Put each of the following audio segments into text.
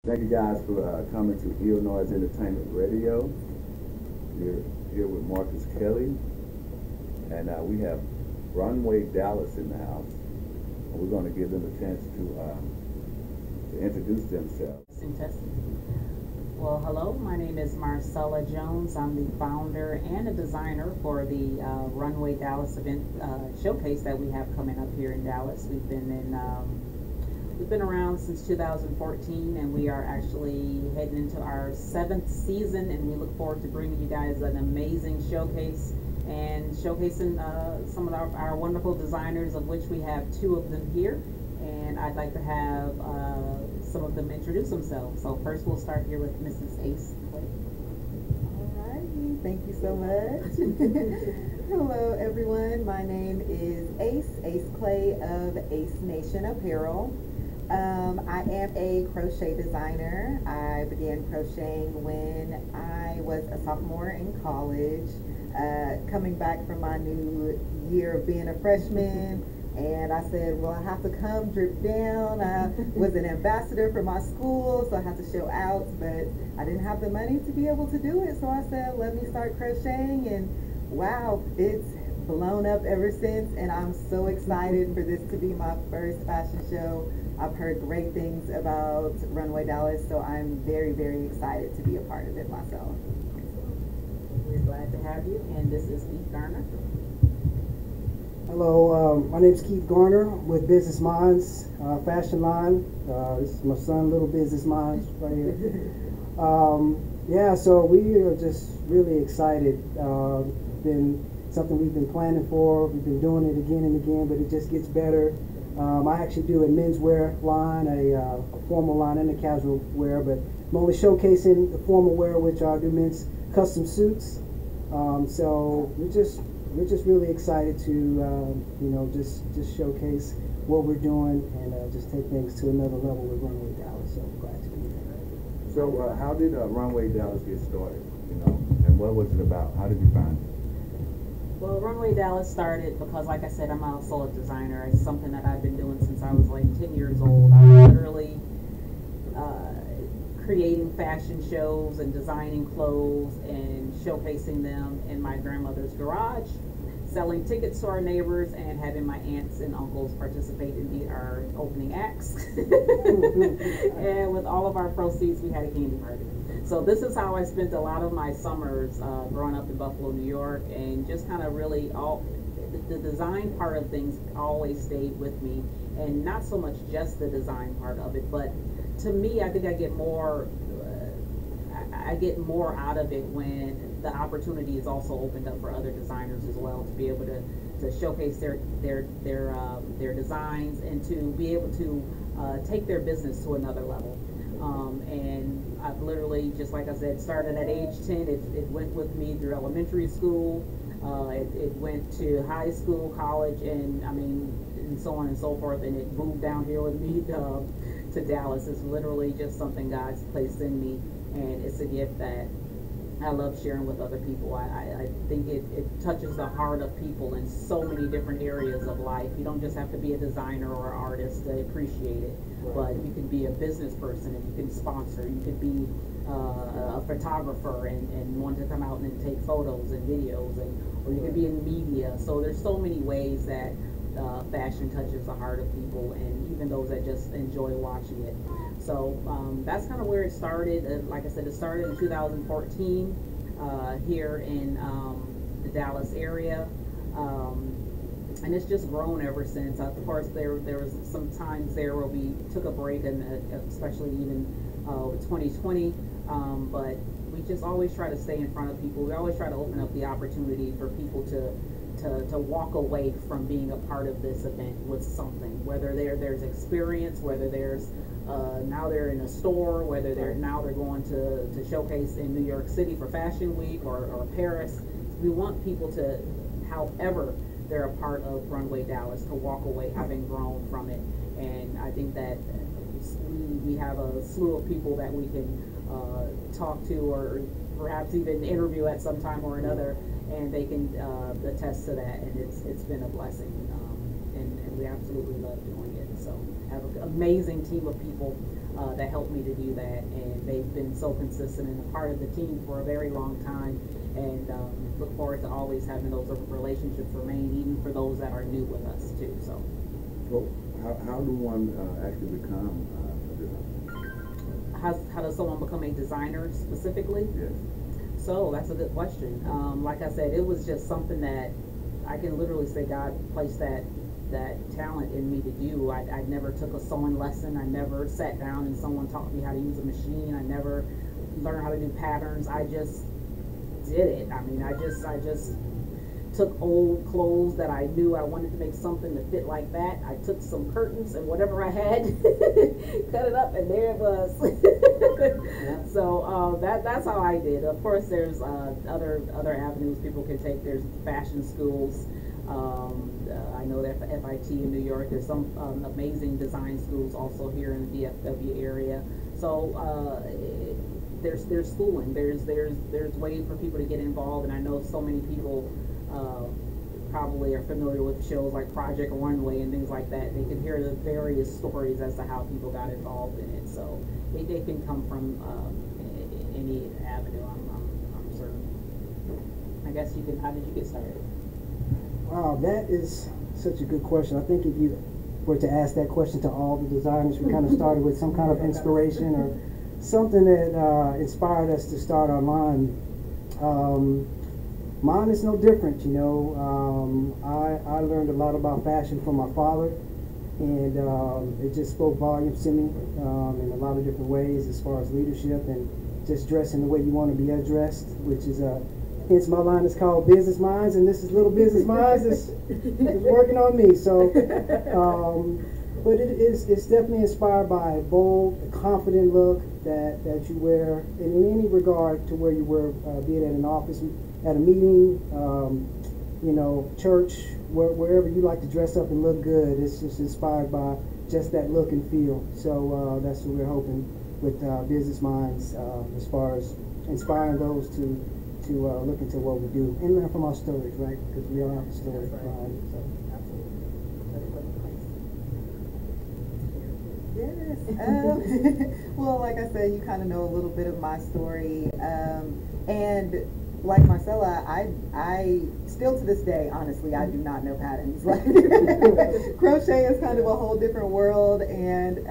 Thank you guys for coming to ILLNoise Entertainment Radio. We're here with Marcus Kelly, and we have Runway Dallas in the house. And we're going to give them a chance to introduce themselves. Well, hello, my name is Marcella Jones. I'm the founder and a designer for the Runway Dallas event showcase that we have coming up here in Dallas. We've been around since 2014, and we are actually heading into our 7th season, and we look forward to bringing you guys an amazing showcase and showcasing some of our wonderful designers, of which we have 2 of them here. And I'd like to have some of them introduce themselves. So first we'll start here with Mrs. Ace Clay. Alrighty, thank you so much. Hello everyone, my name is Ace Clay of Ace Nation Apparel. I am a crochet designer. I began crocheting when I was a sophomore in college, coming back from my new year of being a freshman. And I said, well, I have to come drip down. I was an ambassador for my school, so I had to show out, but I didn't have the money to be able to do it. So I said, let me start crocheting, and wow, it's blown up ever since. And I'm so excited for this to be my first fashion show. I've heard great things about Runway Dallas, so I'm very, very excited to be a part of it myself. We're glad to have you, and this is Keith Garner. Hello, my name is Keith Garner with Business Minds fashion line. This is my son, Little Business Minds, right here. Yeah, so we are just really excited. Been something we've been planning for. We've been doing it again and again, but it just gets better. I actually do a menswear line, a formal line, and a casual wear, but I'm only showcasing the formal wear, which I do men's custom suits. So we're just really excited to just showcase what we're doing and just take things to another level with Runway Dallas. So I'm glad to be here. So how did Runway Dallas get started? And what was it about? How did you find it? Well, Runway Dallas started because, like I said, I'm also a designer. It's something that I've been doing since I was like 10 years old. I was literally creating fashion shows and designing clothes and showcasing them in my grandmother's garage, selling tickets to our neighbors, and having my aunts and uncles participate in our opening acts. And with all of our proceeds, we had a candy party. So this is how I spent a lot of my summers growing up in Buffalo, New York, and just kind of really the design part of things always stayed with me, and not so much just the design part of it, but to me, I think I get more out of it when the opportunity is also opened up for other designers as well, to be able to showcase their designs and to be able to take their business to another level. And I've literally, just like I said, started at age 10. It went with me through elementary school. It went to high school, college, and and so on and so forth. And it moved down here with me to Dallas. It's literally just something God's placed in me, and it's a gift that I love sharing with other people. I think it touches the heart of people in so many different areas of life. You don't just have to be a designer or an artist to appreciate it, but you can be a business person, and you can sponsor. You could be a photographer and want to come out and take photos and videos, or you could be in media. So there's so many ways that fashion touches the heart of people, and even those that just enjoy watching it. So that's kind of where it started. Like I said, it started in 2014 here in the Dallas area, and it's just grown ever since. Of course, there was some times there where we took a break, and especially even with 2020, but we just always try to stay in front of people. We always try to open up the opportunity for people to walk away from being a part of this event with something, whether there's experience, whether there's now they're in a store, whether they're going to showcase in New York City for Fashion Week or Paris. We want people to, however they're a part of Runway Dallas, to walk away having grown from it. And I think that we have a slew of people that we can talk to, or perhaps even interview at some time or another, and they can attest to that, and it's been a blessing, and we absolutely love doing it. So I have an amazing team of people that helped me to do that, and they've been so consistent and a part of the team for a very long time, and look forward to always having those relationships remain, even for those that are new with us too. So, well, how do one actually become a designer? how does someone become a designer specifically? Yes. So that's a good question. Like I said, it was just something that I can literally say God placed that talent in me to do. I never took a sewing lesson. I never sat down and someone taught me how to use a machine. I never learned how to do patterns. I just did it. I mean, I just took old clothes that I knew I wanted to make something to fit like that. I took some curtains and whatever I had, cut it up, and there it was. So that's how I did. Of course, there's other avenues people can take. There's fashion schools. I know that for FIT in New York, there's some amazing design schools also here in the DFW area. So there's schooling. There's ways for people to get involved, and I know so many people probably are familiar with shows like Project Runway and things like that. They can hear the various stories as to how people got involved in it. So they can come from any avenue. I'm certain. I guess you can. How did you get started? Wow, that is such a good question. I think if you were to ask that question to all the designers, we kind of started with some kind of inspiration or something that inspired us to start our line. Mine is no different, you know. I learned a lot about fashion from my father, and it just spoke volumes to me in a lot of different ways as far as leadership and just dressing the way you want to be addressed, which is hence my line is called Business Minds, and this is Little Business Minds that's working on me. So, but it's definitely inspired by a bold, confident look that you wear in any regard to where you wear, be it at an office, at a meeting, you know, church, wherever you like to dress up and look good. It's just inspired by just that look and feel. So that's what we're hoping with Business Minds, as far as inspiring those to look into what we do and learn from our stories, right? Because we all have a story behind it. So. Yes. Well, like I said, you kind of know a little bit of my story, and like Marcella, I still to this day, honestly, I do not know patterns. Like crochet is kind of a whole different world, and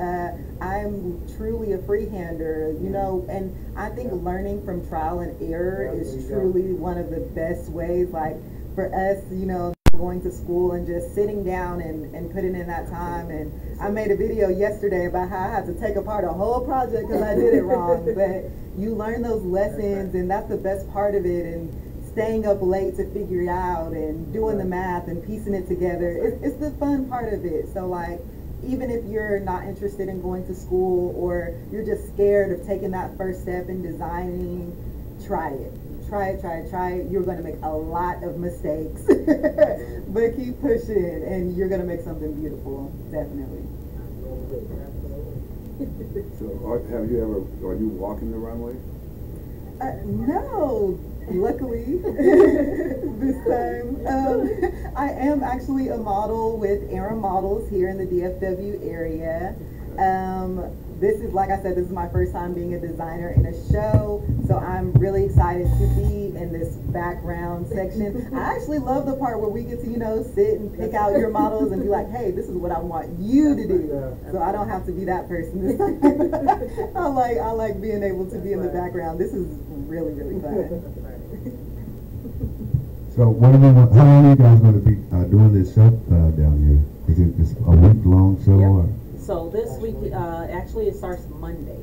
I'm truly a freehander, you know. And I think learning from trial and error is truly one of the best ways. Like for us, you know, going to school and just sitting down and putting in that time. And I made a video yesterday about how I had to take apart a whole project because I did it wrong. But you learn those lessons, and that's the best part of it. And staying up late to figure it out and doing the math and piecing it together, it's the fun part of it. So like, even if you're not interested in going to school, or you're just scared of taking that first step in designing, try it. Try it. You're going to make a lot of mistakes, but keep pushing, and you're going to make something beautiful, definitely. So, are you walking the runway? No, luckily, this time. I am actually a model with Aaron Models here in the DFW area. This is, like I said, this is my first time being a designer in a show, so I'm really excited to be in this background section. I actually love the part where we get to, you know, sit and pick out your models and be like, hey, this is what I want you to do, so I don't have to be that person this time. I like being able to be in the background. This is really, really fun. So how long are you guys going to be doing this show down here? Is it a week-long show? Yep. Or? So this week, actually it starts Monday.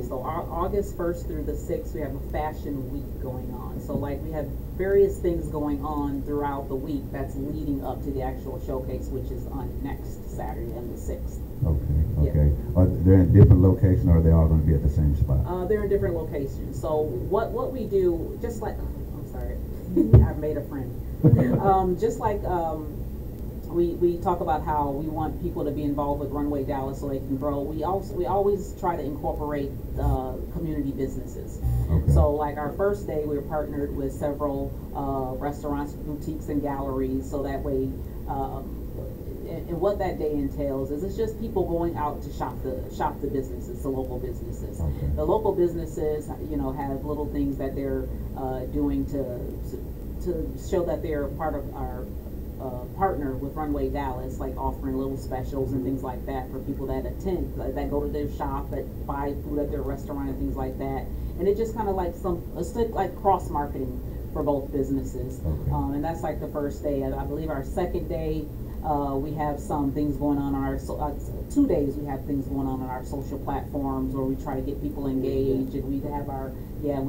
So August 1st through the 6th, we have a fashion week going on. So like we have various things going on throughout the week that's leading up to the actual showcase, which is on next Saturday on the 6th. Okay. Yeah. Are they in different locations, or are they all going to be at the same spot? They're in different locations. So what we do, just like, I'm sorry, I've made a friend. Just like, we talk about how we want people to be involved with Runway Dallas so they can grow. We always try to incorporate community businesses. Okay. So like our first day, we were partnered with several restaurants, boutiques, and galleries, so that way and what that day entails is it's just people going out to shop the businesses, the local businesses. Okay. The local businesses, you know, have little things that they're doing to show that they're part of our partner with Runway Dallas, like offering little specials and things like that for people that attend, that go to their shop, that buy food at their restaurant and things like that. And it just kind of like it's like cross marketing for both businesses. Okay. And that's like the first day. I believe our second day, we have some things going on our 2 days. We have things going on our social platforms where we try to get people engaged, and we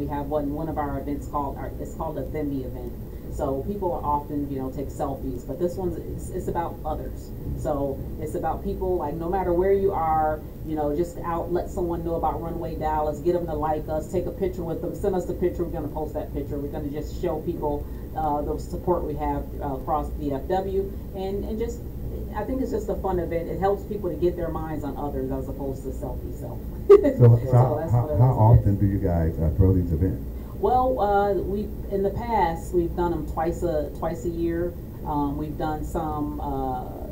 have one of our events called it's called a Themby event. So people often, you know, take selfies, but this one's it's about others. So it's about people, like, no matter where you are, you know, just let someone know about Runway Dallas, get them to like us, take a picture with them, send us the picture. We're going to post that picture. We're going to just show people the support we have across DFW, and just, I think it's just a fun event. It helps people to get their minds on others as opposed to selfie self. So how often do you guys throw these events? Well, in the past we've done them twice a year. We've done some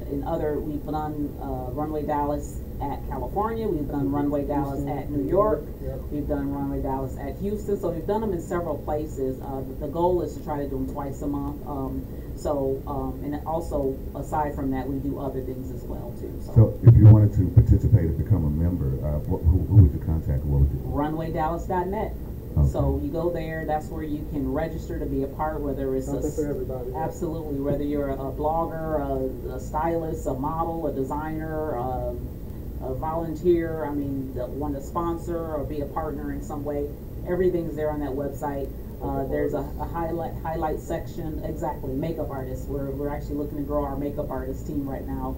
we've done Runway Dallas at California. We've done Runway Dallas at New York. We've done Runway Dallas at Houston. So we've done them in several places. The goal is to try to do them twice a month. And also, aside from that, we do other things as well too. So if you wanted to participate and become a member, who would you contact? What would you do? Runwaydallas.net. Okay. So you go there, that's where you can register to be a part, whether it's Something for everybody. Absolutely, whether you're a blogger, a stylist, a model, a designer, a volunteer, I mean, want to sponsor or be a partner in some way, everything's there on that website. There's a highlight section, exactly, makeup artists. We're actually looking to grow our makeup artist team right now.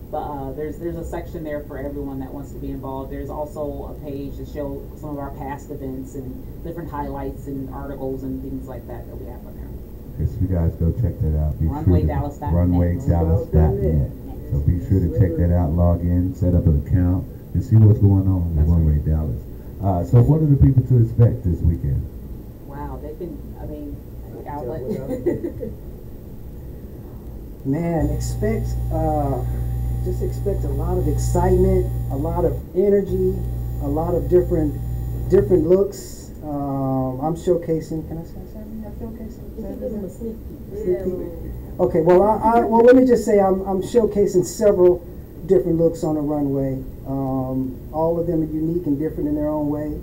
But there's a section there for everyone that wants to be involved. There's also a page to show some of our past events and different highlights and articles and things like that we have on there. Okay, so you guys go check that out. Runwaydallas.net. Runwaydallas.net. So be sure to check that out, log in, set up an account, and see what's going on with Runway Dallas. So what are the people to expect this weekend? Wow, they can, I mean, outlet. Man, just expect a lot of excitement, a lot of energy, a lot of different looks. I'm showcasing. Can I say something? I'm showcasing. You can give them a sneak peek. Okay. Well, well, let me just say I'm showcasing several different looks on the runway. All of them are unique and different in their own way,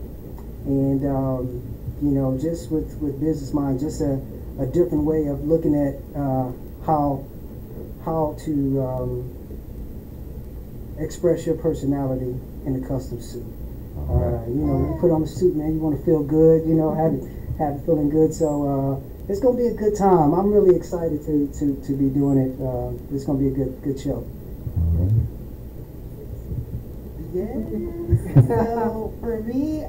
and you know, just with Business Mind, just a different way of looking at how to express your personality in a custom suit. You know, when you put on the suit, man, you want to feel good, you know, have it feeling good. So it's going to be a good time. I'm really excited to be doing it. It's going to be a good show. Yes. So for me,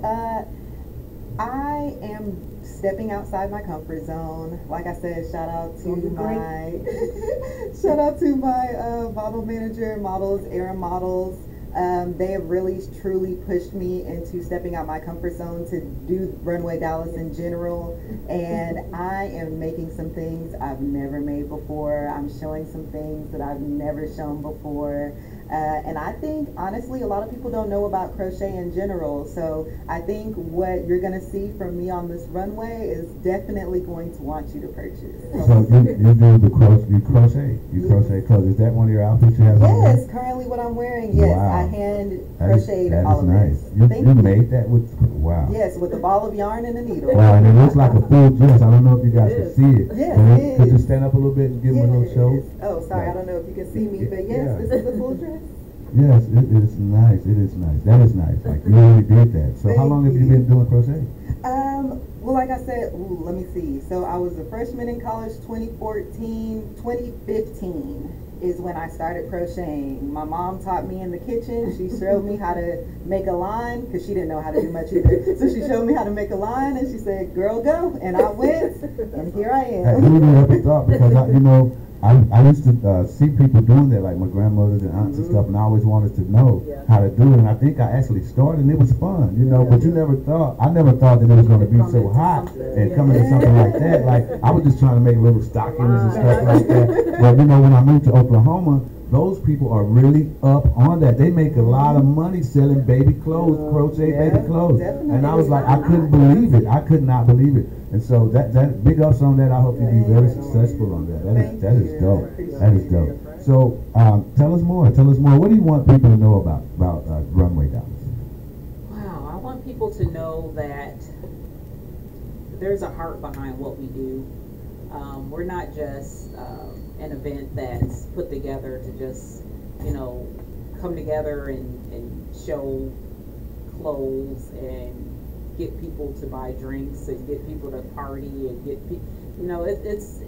I am stepping outside my comfort zone. Like I said, shout out to my model manager, models, Aaron Models. They have really truly pushed me into stepping out my comfort zone to do Runway Dallas in general, and I am making some things I've never made before. I'm showing some things that I've never shown before. And I think, honestly, a lot of people don't know about crochet in general. So I think what you're going to see from me on this runway is definitely going to want you to purchase. So you crochet clothes. Is that one of your outfits you have on? Yes, currently what I'm wearing. Yes, wow. I hand crocheted all of nice. this. You made that with, wow. Yes, with a ball of yarn and a needle. Wow, and it looks like a full dress. I don't know if you guys can see it. Yes, could you stand up a little bit and give them a little show? Oh, sorry, I don't know if you can see me, but yes, this is a full dress. Yes, it is nice. It is nice. That is nice. Like, you really did that. So how long have you been doing crochet? Well, like I said, let me see. So I was a freshman in college 2014. 2015 is when I started crocheting. My mom taught me in the kitchen. She showed me how to make a line because she didn't know how to do much either. So she showed me how to make a line and she said, girl, go. And I went, and here I am. Who would have ever thought? Because, you know, I used to see people doing that, like my grandmothers and aunts and stuff, and I always wanted to know how to do it. And I think I actually started, and it was fun, you know. But I never thought that it was going to be so hot. hot and coming to something like that. Like, I was just trying to make little stockings and stuff like that. But, you know, when I moved to Oklahoma, those people are really up on that. They make a lot of money selling baby clothes, crochet baby clothes. And I was like, I couldn't believe it. I could not believe it. And so that big ups on that. I hope you be very successful on that. That is dope. That is dope. So tell us more. Tell us more. What do you want people to know about Runway Dallas? Wow, I want people to know that there's a heart behind what we do. We're not just an event that's put together to just, you know, come together and show clothes and get people to buy drinks and get people to party and get people, you know, it's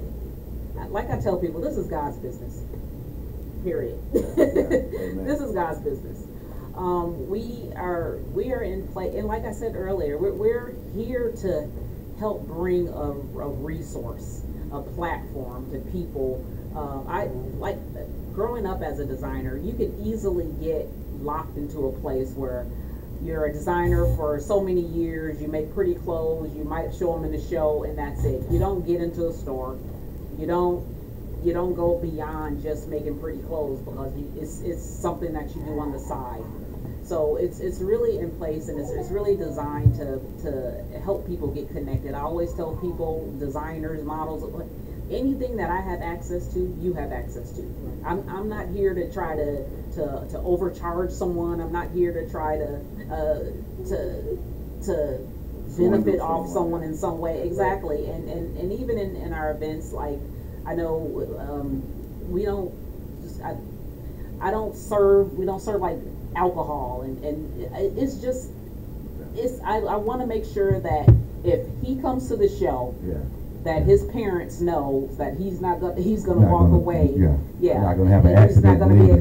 like I tell people, this is God's business. Period. This is God's business. We are in play, and like I said earlier, we're here to help bring a resource, a platform to people. I like growing up as a designer, you can easily get locked into a place where you're a designer for so many years, you make pretty clothes, you might show them in the show, and that's it. You don't get into a store, you don't go beyond just making pretty clothes, because it's something that you do on the side. So it's really in place, and it's really designed to help people get connected. I always tell people, designers, models, anything that I have access to, you have access to. I'm not here to try to overcharge someone. I'm not here to try to benefit off someone in some way. Exactly. And even in our events, like, I know we don't serve like alcohol, and it's just, I want to make sure that if he comes to the show, that his parents know that he's gonna walk away. Not gonna have an accident. He's not gonna be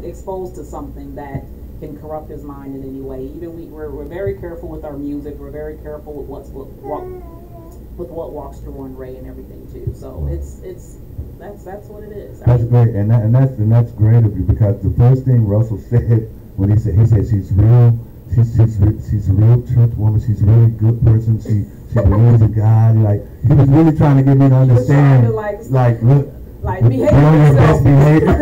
exposed to something that can corrupt his mind in any way. Even we're very careful with our music. We're very careful with what walks through Runway and everything too. So that's what it is. That's great, and that's great of you, because the first thing Russell said when he said she's real. She's a real truth woman. She's a really good person. She believes in God. Like, he was really trying to get me to understand. Behave your best behavior.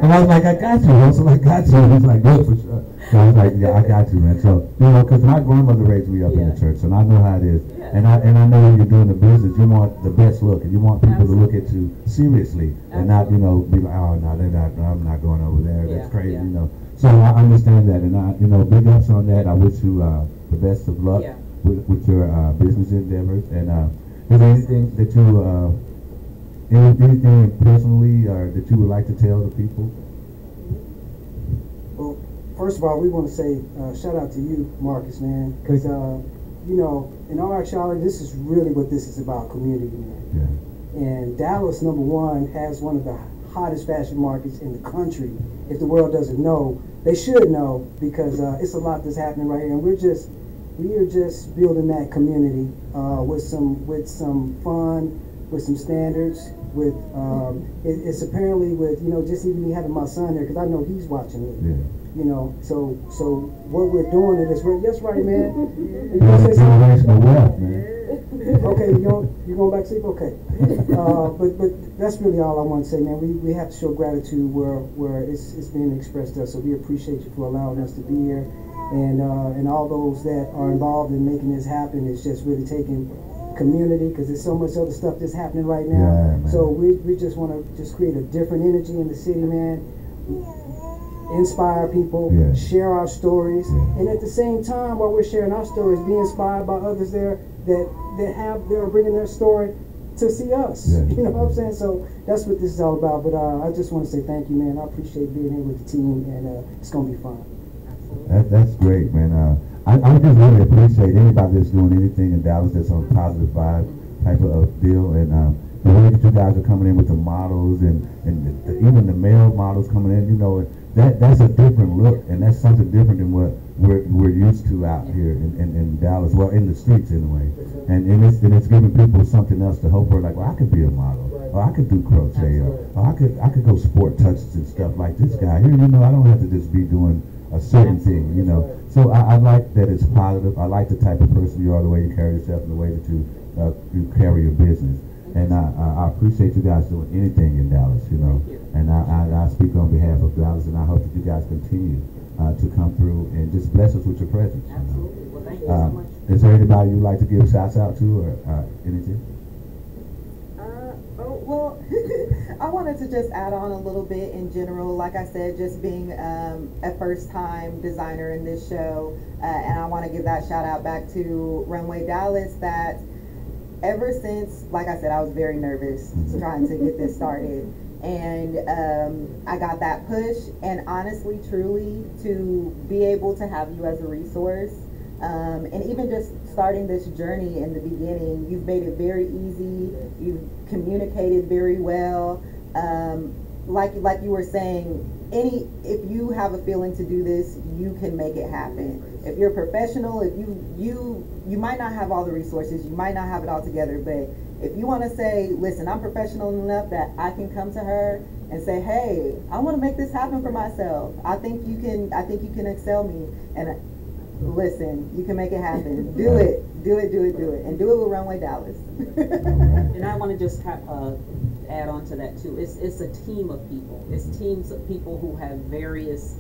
And I was like, I got you, Russell. I got you. He's like, good for sure. So I was like, yeah, I got you, man. So, you know, because my grandmother raised me up in the church, and I know how it is. And I know when you're doing the business, you want the best look, and you want people to look at you seriously, and not, you know, be like, oh no, I'm not going over there. That's crazy, you know. So I understand that, and you know, big ups on that. I wish you the best of luck with your business endeavors. And is there anything that you anything personally or that you would like to tell the people? Well, first of all, we want to say shout out to you, Marcus, man, because you know, in all actuality, this is really what this is about, community, man. And Dallas, number one, has one of the hottest fashion markets in the country. If the world doesn't know, they should know, because it's a lot that's happening right here, and we are just building that community with some fun, with some standards, with it's apparently with, you know, just even me having my son there, because I know he's watching it. You know, so what we're doing it is yes, right, man. You generational wealth, man. Okay, you going back to sleep? Okay. But that's really all I want to say, man. We have to show gratitude where it's being expressed to us. So we appreciate you for allowing us to be here, and all those that are involved in making this happen. It's just really taking community, because there's so much other stuff that's happening right now. So we just want to just create a different energy in the city, man. Inspire people, share our stories, and at the same time, while we're sharing our stories, be inspired by others there that are bringing their story to see us. You know what I'm saying? So that's what this is all about. But I just want to say thank you, man. I appreciate being here with the team, and it's gonna be fun. That's great, man. I just really appreciate anybody that's doing anything in Dallas that's on a positive vibe type of deal, and the way that you guys are coming in with the models and even the male models coming in, you know, that's a different look, and that's something different than what we're used to out here in Dallas, well, in the streets anyway. And it's giving people something else to hope for, like, well, I could be a model, or I could do crochet, or I could go sport touches and stuff like this guy here. You know, I don't have to just be doing a certain thing, you know. So I like that it's positive. I like the type of person you are, the way you carry yourself, and the way that you carry your business. And I appreciate you guys doing anything in Dallas, you know. And I speak on behalf of Dallas, and I hope that you guys continue to come through and just bless us with your presence. Absolutely. Well, thank you so much. Is there anybody you'd like to give shouts out to, or anything? Well, I wanted to just add on a little bit in general. Like I said, just being a first-time designer in this show, and I want to give that shout out back to Runway Dallas, that ever since, like I said, I was very nervous trying to get this started. And I got that push, and honestly, truly, to be able to have you as a resource, and even just starting this journey in the beginning, you've made it very easy. You've communicated very well. Like you were saying, if you have a feeling to do this, you can make it happen. If you're a professional, if you might not have all the resources, you might not have it all together, but if you want to say, listen, I'm professional enough that I can come to her and say, hey, I want to make this happen for myself. I think you can excel me, and listen, you can make it happen. Do it, and do it with Runway Dallas. And I want to just add on to that too. It's a team of people. It's teams of people who have various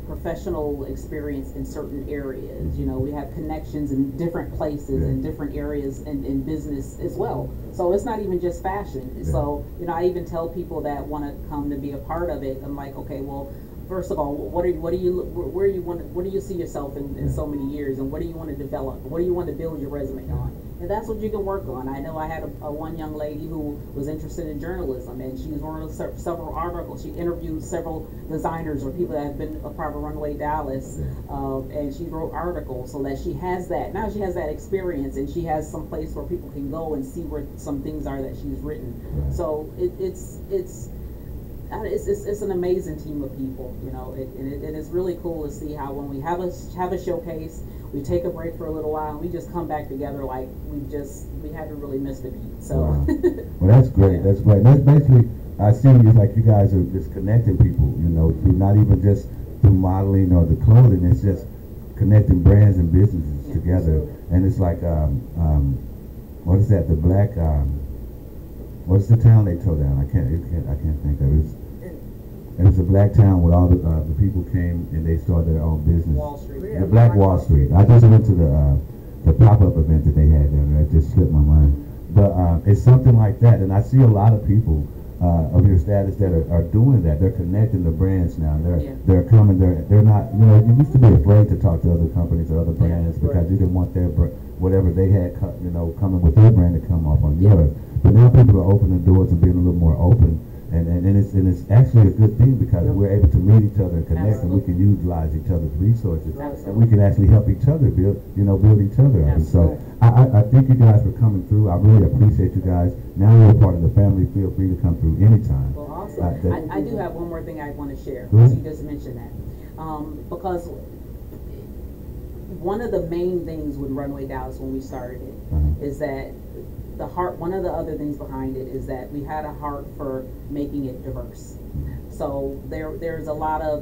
professional experience in certain areas. You know, we have connections in different places and different areas in business as well. So it's not even just fashion. So, you know, I even tell people that want to come to be a part of it, I'm like, okay, well, first of all, where do you see yourself in so many years, and what do you want to develop? What do you want to build your resume on? And that's what you can work on. I know I had one young lady who was interested in journalism, and she's written several articles. She interviewed several designers or people that have been a part of Runway Dallas, and she wrote articles so that she has that. Now she has that experience, and she has some place where people can go and see where some things are that she's written. So it's an amazing team of people, you know, and it's really cool to see how when we have a showcase, we take a break for a little while, and we just come back together like we haven't really missed a beat. So, well, that's great. That's great. That's basically, I see you like you guys are just connecting people, you know, through not even just through modeling or the clothing. It's just connecting brands and businesses together. And it's like, what is that? The black. What's the town they tore down? I can't think of it. It was a black town where all the people came and they started their own business. Wall Street. The Black Wall Street. I just went to the pop-up event that they had down there. It just slipped my mind. But it's something like that, and I see a lot of people of your status that are doing that. They're connecting the brands now. They're coming. They're not. You know, you used to be afraid to talk to other companies or other brands because you didn't want their whatever they had, coming with their brand to come off on yours. But now people are opening doors and being a little more open. And it's actually a good thing because we're able to meet each other and connect, and we can utilize each other's resources, and we can actually help each other build each other up. And so I thank you guys for coming through. I really appreciate you guys. Now you're a part of the family. Feel free to come through anytime. Well, awesome. I do have one more thing I want to share. You just mentioned that because one of the main things with Runway Dallas when we started it is that one of the other things behind it is that we had a heart for making it diverse. So there's a lot of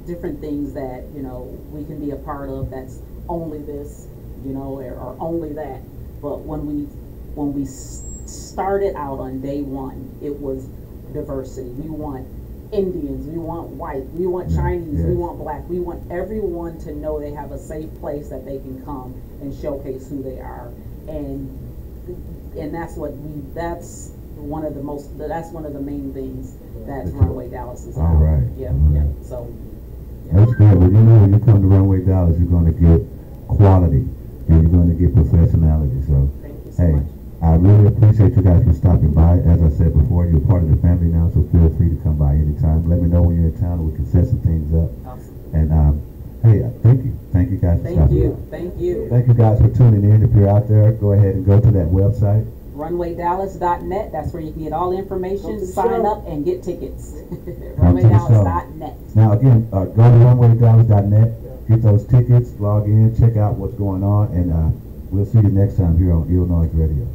different things that, you know, we can be a part of that's only this, you know, or only that. But when we started out on day one, it was diversity. We want Indians, we want white, we want Chinese, we want black. We want everyone to know they have a safe place that they can come and showcase who they are. And that's one of the main things that Runway Dallas is about. All right. Yeah. So that's good. Well, you know, when you come to Runway Dallas, you're going to get quality and you're going to get professionality. So, thank you so much. I really appreciate you guys for stopping by. As I said before, you're part of the family now, so feel free to come by anytime. Let me know when you're in town, and we can set some things up. Awesome. And hey, thank you guys for stopping by. Thank you. Thank you guys for tuning in. If you're out there, go ahead and go to that website. RunwayDallas.net. That's where you can get all the information, sign up, and get tickets. RunwayDallas.net. Now again, go to RunwayDallas.net, get those tickets, log in, check out what's going on, and we'll see you next time here on ILLNoise Radio.